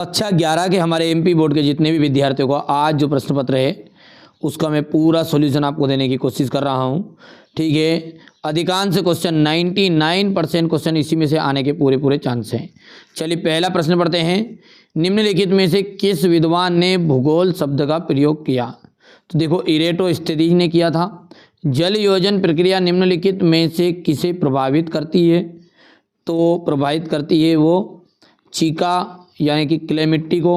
कक्षा 11 के हमारे एमपी बोर्ड के जितने भी विद्यार्थियों को आज जो प्रश्न पत्र है उसका मैं पूरा सॉल्यूशन आपको देने की कोशिश कर रहा हूं। ठीक है, अधिकांश क्वेश्चन 99% क्वेश्चन इसी में से आने के पूरे चांस हैं। चलिए पहला प्रश्न पढ़ते हैं। निम्नलिखित में से किस विद्वान ने भूगोल शब्द का प्रयोग किया? तो देखो, इरेटोस्थिनीज ने किया था। जल योजन प्रक्रिया निम्नलिखित में से किसे प्रभावित करती है? तो प्रभावित करती है वो चीका यानी कि क्ले मिट्टी को।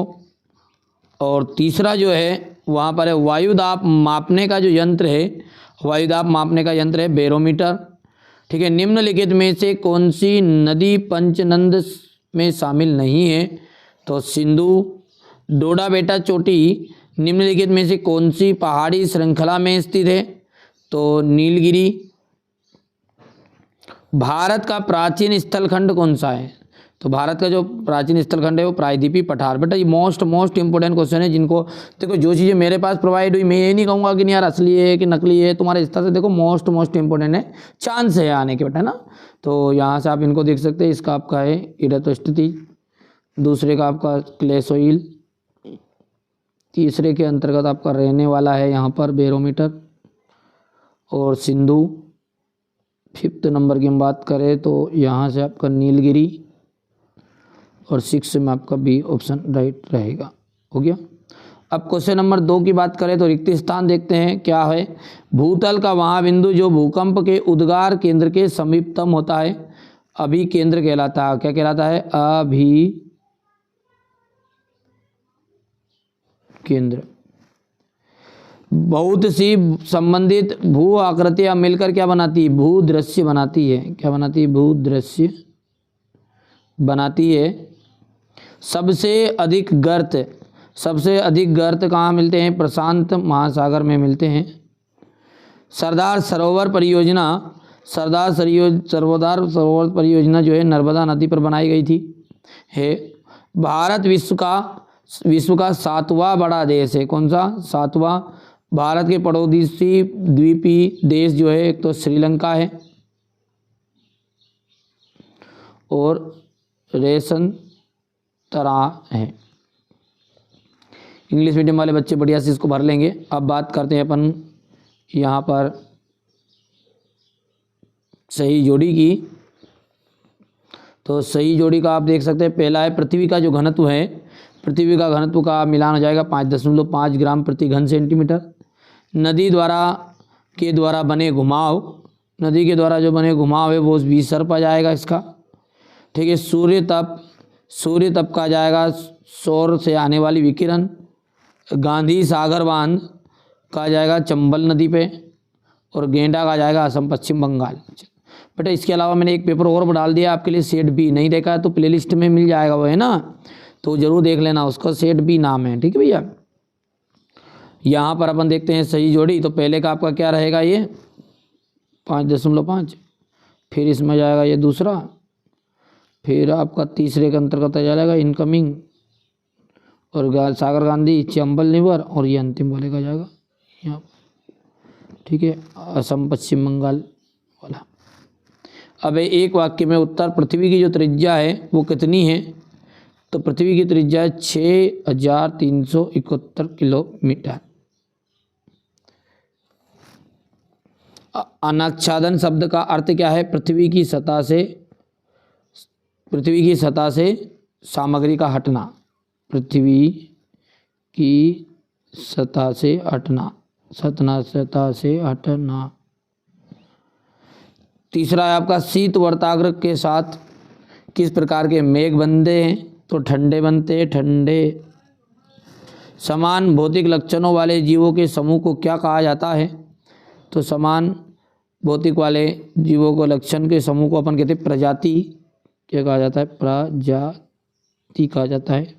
और तीसरा जो है वहाँ पर है वायुदाब मापने का जो यंत्र है, वायुदाब मापने का यंत्र है बैरोमीटर। ठीक है, निम्नलिखित में से कौन सी नदी पंचनंद में शामिल नहीं है? तो सिंधु। डोडा बेटा चोटी निम्नलिखित में से कौन सी पहाड़ी श्रृंखला में स्थित है? तो नीलगिरी। भारत का प्राचीन स्थलखंड कौन सा है? तो भारत का जो प्राचीन स्थलखंड है वो प्रायद्वीपीय पठार। बेटा ये मोस्ट इंपॉर्टेंट क्वेश्चन है, जिनको देखो जो चीज़ें मेरे पास प्रोवाइड हुई, मैं ये नहीं कहूँगा कि नहीं यार असली है कि नकली है, तुम्हारे स्तर से देखो मोस्ट इंपॉर्टेंट है, चांस है आने के बेटा ना। तो यहाँ से आप इनको देख सकते हैं। इसका आपका है इरेटोस्थिनीज, दूसरे का आपका क्ले सोइल, तीसरे के अंतर्गत आपका रहने वाला है यहाँ पर बैरोमीटर और सिंधु। फिफ्थ नंबर की हम बात करें तो यहाँ से आपका नीलगिरी और 6 में आपका बी ऑप्शन राइट रहेगा। हो गया। अब क्वेश्चन नंबर 2 की बात करें तो रिक्त स्थान देखते हैं क्या है। भूतल का वहाँ बिंदु जो भूकंप के उद्गार केंद्र के समीपतम होता है अभी केंद्र कहलाता है। क्या कहलाता है? अभी केंद्र। बहुत सी संबंधित भू आकृतियां मिलकर क्या बनाती है? भूदृश्य बनाती है। क्या बनाती है? भूदृश्य बनाती है। सबसे अधिक गर्त कहाँ मिलते हैं? प्रशांत महासागर में मिलते हैं। सरदार सरोवर परियोजना जो है नर्मदा नदी पर बनाई गई थी है। भारत विश्व का 7वां बड़ा देश है। कौन सा? 7वां। भारत के पड़ोसी द्वीपी देश जो है एक तो श्रीलंका है और रेशन तरा है। इंग्लिश मीडियम वाले बच्चे बढ़िया से इसको भर लेंगे। अब बात करते हैं अपन यहाँ पर सही जोड़ी की। तो सही जोड़ी का आप देख सकते हैं, पहला है पृथ्वी का जो घनत्व है, पृथ्वी का घनत्व का मिलान हो जाएगा 5.5 ग्राम प्रति घन सेंटीमीटर। नदी के द्वारा बने घुमाव, नदी के द्वारा जो बने घुमाव है वो 20 सर्प आ जाएगा इसका। ठीक है। सूर्य तप का जाएगा सौर से आने वाली विकिरण। गांधी सागर बांध का जाएगा चंबल नदी पे और गेंडा का जाएगा असम पश्चिम बंगाल। बेटा इसके अलावा मैंने एक पेपर और डाल दिया आपके लिए, सेट बी। नहीं देखा है तो प्लेलिस्ट में मिल जाएगा वो, है ना, तो ज़रूर देख लेना, उसका सेट बी नाम है। ठीक है भैया। यहाँ पर अपन देखते हैं सही जोड़ी। तो पहले का आपका क्या रहेगा? ये 5.5, फिर इसमें जाएगा ये दूसरा, फिर आपका तीसरे के अंतर्गत आ जाएगा इनकमिंग और सागर गांधी चंबल निवर और ये अंतिम वाले का जाएगा यहाँ। ठीक है, असम पश्चिम बंगाल वाला। अब एक वाक्य में उत्तर पृथ्वी की जो त्रिज्या है वो कितनी है? तो पृथ्वी की त्रिज्या है 6371 किलोमीटर। अनाच्छादन शब्द का अर्थ क्या है? पृथ्वी की सतह से सामग्री का हटना। पृथ्वी की सतह से हटना, सतह से हटना। तीसरा है आपका शीत वर्ताग्र के साथ किस प्रकार के मेघ बनते हैं? तो ठंडे बनते हैं, ठंडे। समान भौतिक लक्षणों वाले जीवों के समूह को क्या कहा जाता है? तो समान भौतिक वाले जीवों को लक्षण के समूह को अपन कहते हैं प्रजाति। क्या कहा जाता है? प्रजाति कहा जाता है।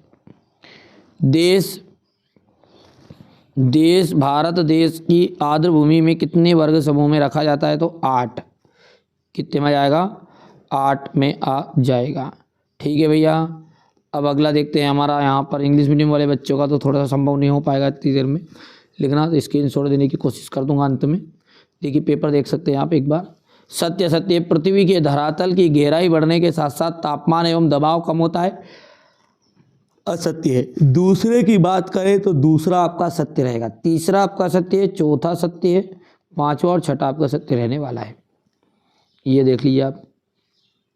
देश भारत देश की आर्द्र भूमि में कितने वर्ग समूह में रखा जाता है? तो 8। कितने में जाएगा? 8 में आ जाएगा। ठीक है भैया। अब अगला देखते हैं हमारा यहाँ पर इंग्लिश मीडियम वाले बच्चों का तो थोड़ा सा संभव नहीं हो पाएगा इतनी देर में लिखना, तो स्क्रीनशॉट देने की कोशिश कर दूंगा अंत में। देखिए पेपर देख सकते हैं आप एक बार। सत्य पृथ्वी के धरातल की गहराई बढ़ने के साथ साथ तापमान एवं दबाव कम होता है। असत्य है। दूसरे की बात करें तो दूसरा आपका सत्य रहेगा, तीसरा आपका सत्य है, चौथा सत्य है, पांचवा और छठा आपका सत्य रहने वाला है। ये देख लीजिए आप।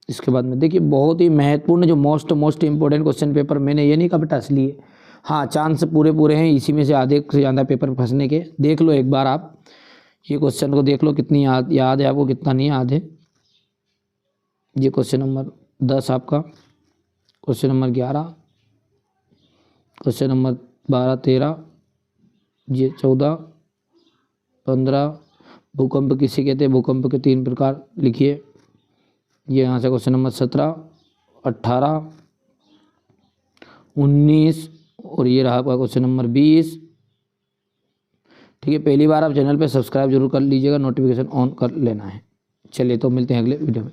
इसके बाद में देखिए बहुत ही महत्वपूर्ण जो मोस्ट इंपॉर्टेंट क्वेश्चन पेपर, मैंने ये नहीं कहा बेटा असली है, हाँ चांस पूरे हैं इसी में से आधे से ज़्यादा पेपर फंसने के। देख लो एक बार आप ये क्वेश्चन को देख लो कितनी याद है आपको, कितना नहीं याद है। ये क्वेश्चन नंबर 10 आपका, क्वेश्चन नंबर 11, क्वेश्चन नंबर 12, 13, ये 14, 15। भूकंप किसे कहते हैं? भूकंप के 3 प्रकार लिखिए। ये यहाँ से क्वेश्चन नंबर 17, 18, 19 और ये रहा आपका क्वेश्चन नंबर 20। ठीक है, पहली बार आप चैनल पे सब्सक्राइब जरूर कर लीजिएगा, नोटिफिकेशन ऑन कर लेना है। चलिए तो मिलते हैं अगले वीडियो में।